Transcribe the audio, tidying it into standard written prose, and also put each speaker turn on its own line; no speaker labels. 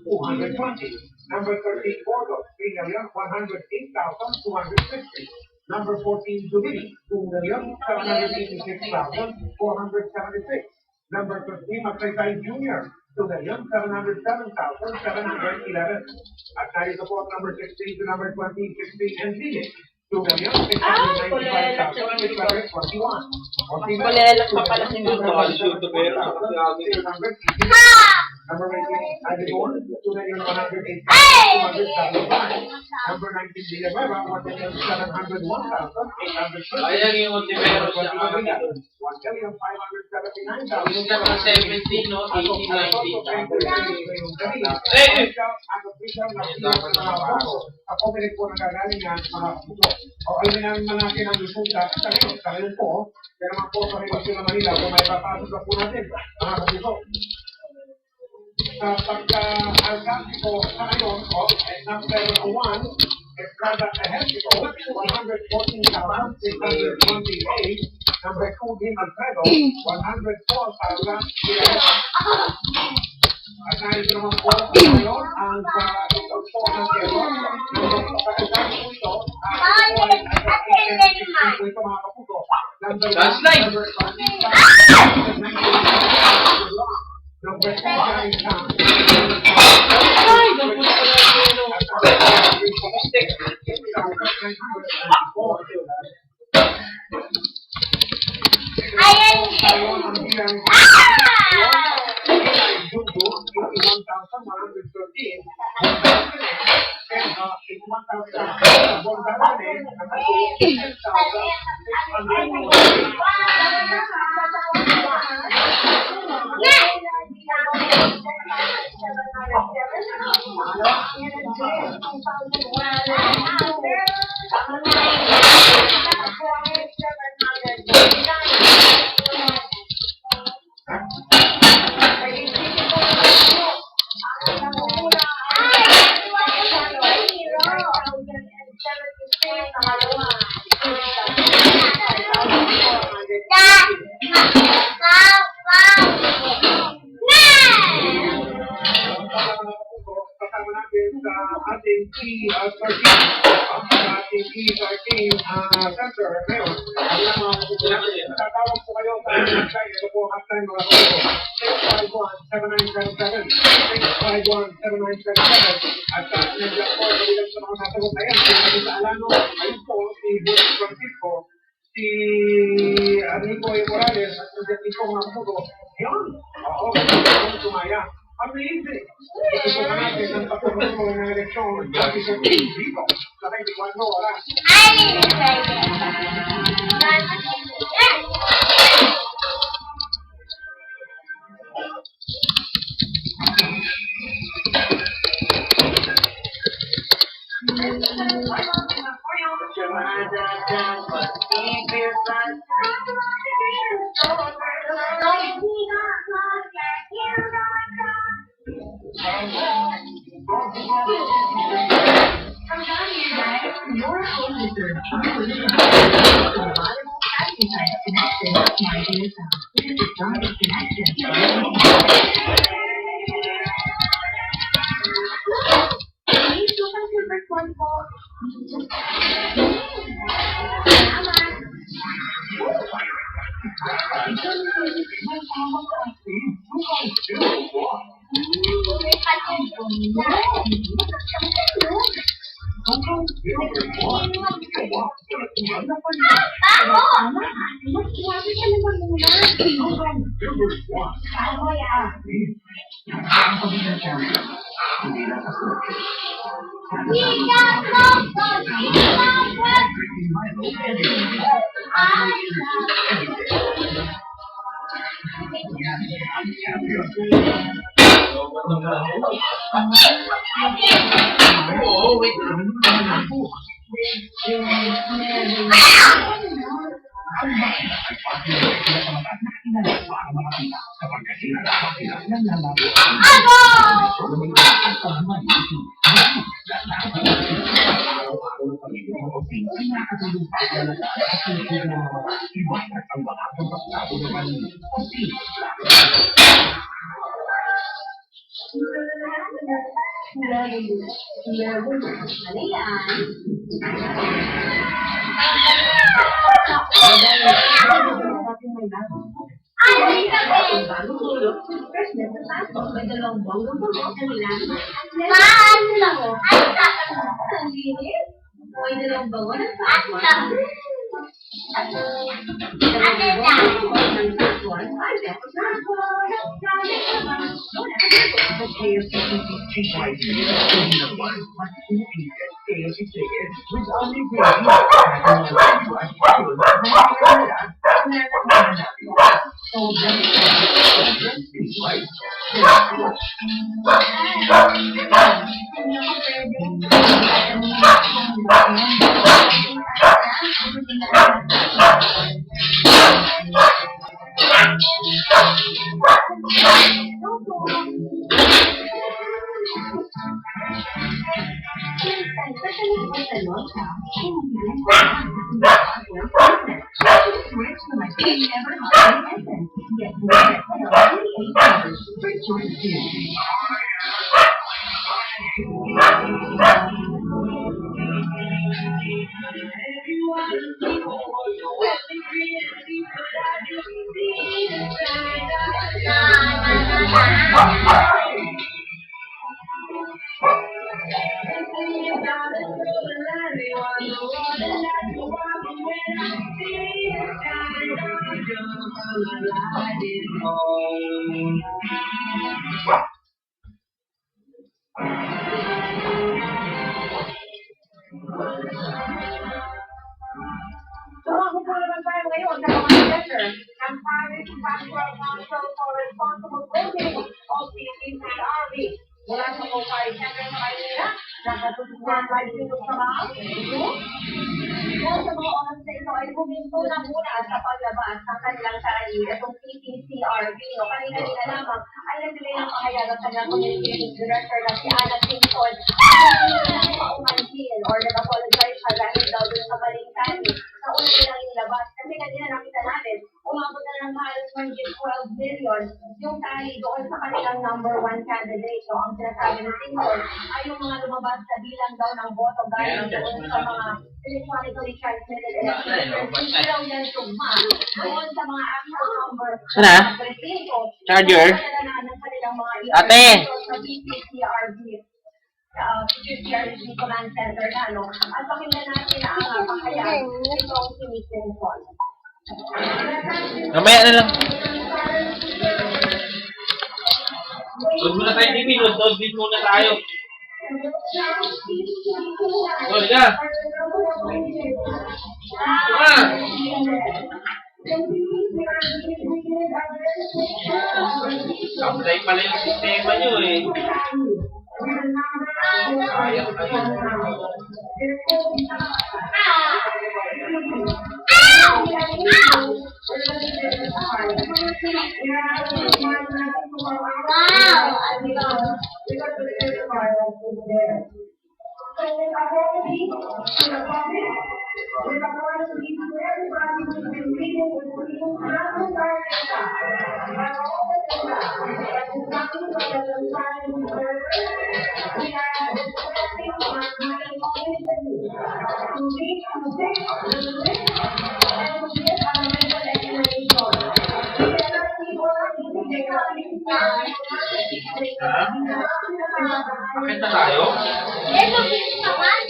220. Number 13, Bordo, 3,108,250. Number 14, Jubilee, 2,786,476. Number 15, Magsaysay Jr., 2,707,711. At narito po ang number 16 to number 20, 16, and Zile, 2,695,641.
Kulelat pa pala si Mito.
Number 19, Adibor, 2,108,275. Number 19, Villanueva, 1,701,800.
Ayan yung ultimero siya.
1,579,000.
Yung number 17, no? 18, 19.
Ako pilit po nagagaling yan, mga kapuso. O alamin namin natin ang resulta. Sa ngayon po, pero mga po sa relasyon na Manila, kung may papasok na po natin, mga kapuso. Sa pagka-alcantiko sa ngayon, number 1, Estrada Ejercito, 114,628. Number 2, Di Alfredo, 104,000. At narito naman po ngayon ang Dr. po ng Quezon. Number 2, ito, mga kapuso. Number 1, number 2, si Anico Morales at si Anico Mamudo. Yun. Oo, tumaya. Ang easy. Ito na natin ang pagkakulong ng eleksyon. Dati sa dito. Sa 24 oras.
Ano yan? Ay, sabi! May dalawang bonggo po kanila. Paano lang o? Ang linis. May dalawang bonggo na paano.
So, ako po naman tayo ngayon sa mga letter ng Paris Pastoral Council for Responsible Building of Philippines and Army. Mula sa Mopay Center sa Maynila, nakatutunan tayo dito sa mga sa mga oras na ito ay huminto na muna sa paglabas ng kanilang sarili. Itong PPCRB, o kanina lamang, ay nagbigay ng pahayag ang kanyang communications director na si Ana Kingston. Ay paumanhin or nag-apologize siya dahil daw dun sa maling timing sa una nilang inilabas. Kasi kanina nakita natin, umabot na ng halos 12 million yung tali doon sa kanilang number 1 candidate. So, ang sinasabi ng Kingston ay yung mga lumabas sa bilang daw ng boto dahil doon sa mga electronically transmitted elections. Hindi daw yan tugma doon sa mga actual number ng presinto.
Charger.
Ng kanilang mga
Ate!
sa PPCRB. PPCRB Command Center na, no? At pakinggan natin ang pakayag itong si Miss Kingston.
Mamaya na lang. Huwag muna tayo TV. Huwag muna tayo. Oh, liga. Apply pala yung sistema nyo eh. Sayang kayo. Bakit na tayo?
Ito, naman.